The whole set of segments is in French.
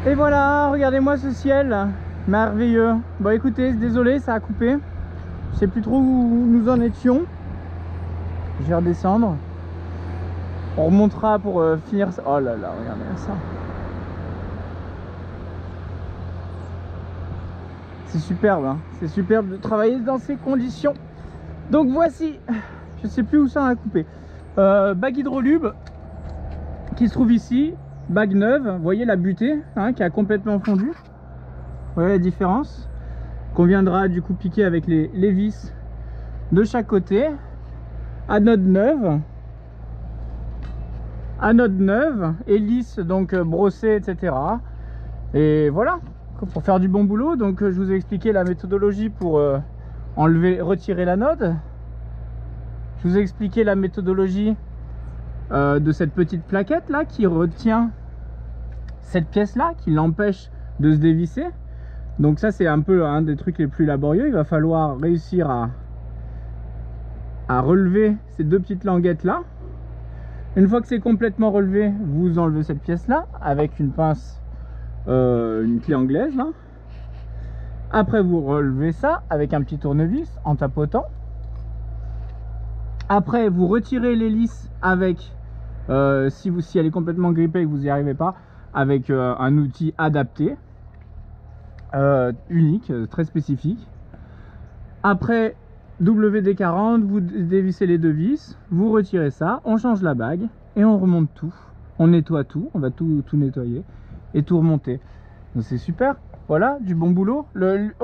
Et voilà, regardez-moi ce ciel merveilleux. Bon écoutez, désolé, ça a coupé. Je sais plus trop où nous en étions. Je vais redescendre. On remontera pour finir ça. Oh là là, regardez ça. C'est superbe, hein. C'est superbe de travailler dans ces conditions. Donc voici, je sais plus où ça a coupé. Bague hydrolube qui se trouve ici. Bague neuve, vous voyez la butée hein, qui a complètement fondu. Vous voyez la différence. Qu'on viendra du coup piquer avec les vis de chaque côté. Anode neuve, hélice donc brossée, etc. Et voilà, pour faire du bon boulot. Donc je vous ai expliqué la méthodologie pour retirer l'anode. Je vous ai expliqué la méthodologie de cette petite plaquette là qui retient cette pièce là, qui l'empêche de se dévisser. Donc ça c'est un peu un des trucs les plus laborieux. Il va falloir réussir à relever ces deux petites languettes là. Une fois que c'est complètement relevé, vous enlevez cette pièce là avec une pince, une clé anglaise là. Après vous relevez ça avec un petit tournevis en tapotant. Après vous retirez l'hélice avec si elle est complètement grippée et que vous n'y arrivez pas, avec un outil adapté, unique, très spécifique. Après WD-40, vous dévissez les deux vis, vous retirez ça, on change la bague et on remonte tout. On nettoie tout, on va tout nettoyer et tout remonter. Donc c'est super, voilà, du bon boulot.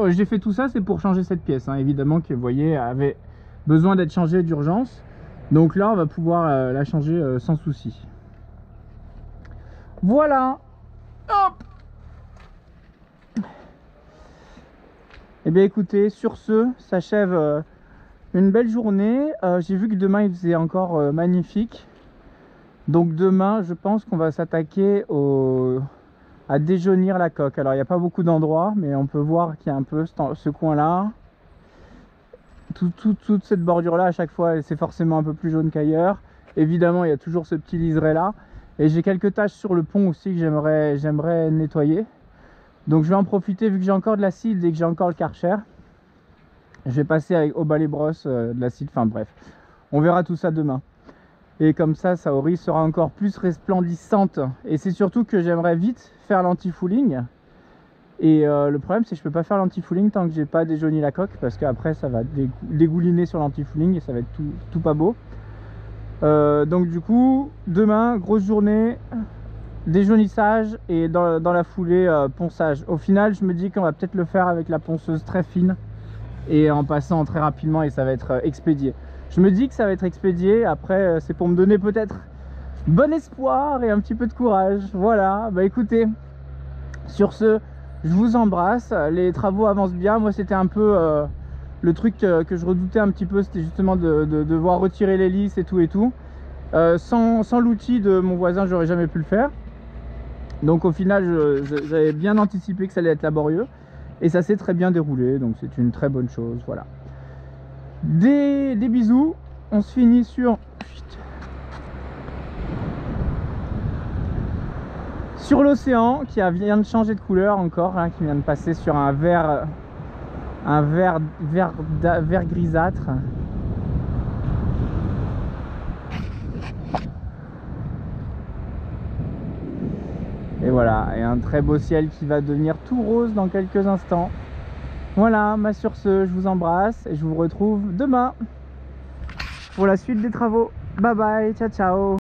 J'ai fait tout ça, c'est pour changer cette pièce, hein, évidemment que vous voyez avait besoin d'être changée d'urgence. Donc là on va pouvoir la changer sans souci. Voilà. Hop. Et bien écoutez, sur ce s'achève une belle journée. J'ai vu que demain il faisait encore magnifique. Donc demain je pense qu'on va s'attaquer à déjaunir la coque. Alors il n'y a pas beaucoup d'endroits, mais on peut voir qu'il y a un peu ce coin là. Toute cette bordure là à chaque fois c'est forcément un peu plus jaune qu'ailleurs. Évidemment il y a toujours ce petit liseré là. Et j'ai quelques taches sur le pont aussi que j'aimerais nettoyer. Donc je vais en profiter vu que j'ai encore de l'acide et que j'ai encore le Karcher. Je vais passer au balai brosse de l'acide, enfin bref. On verra tout ça demain. Et comme ça, Saori sera encore plus resplendissante. Et c'est surtout que j'aimerais vite faire l'anti-fouling. Et le problème c'est que je peux pas faire l'anti-fouling tant que j'ai pas déjauni la coque. Parce qu'après ça va dégouliner sur l'anti-fouling et ça va être tout pas beau. Donc du coup demain grosse journée déjaunissage et dans la foulée ponçage. Au final je me dis qu'on va peut-être le faire avec la ponceuse très fine et en passant très rapidement et ça va être expédié. Je me dis que ça va être expédié, après c'est pour me donner peut-être bon espoir et un petit peu de courage. Voilà, bah écoutez, sur ce je vous embrasse, les travaux avancent bien. Moi c'était un peu le truc que je redoutais un petit peu, c'était justement de devoir retirer l'hélice et tout. Sans l'outil de mon voisin, j'aurais jamais pu le faire. Donc au final, j'avais bien anticipé que ça allait être laborieux. Et ça s'est très bien déroulé, donc c'est une très bonne chose, voilà. Des bisous, on se finit sur l'océan qui vient de changer de couleur encore, hein, qui vient de passer sur un vert grisâtre. Et voilà, et un très beau ciel qui va devenir tout rose dans quelques instants. Voilà, sur ce, je vous embrasse et je vous retrouve demain pour la suite des travaux. Bye bye, ciao ciao.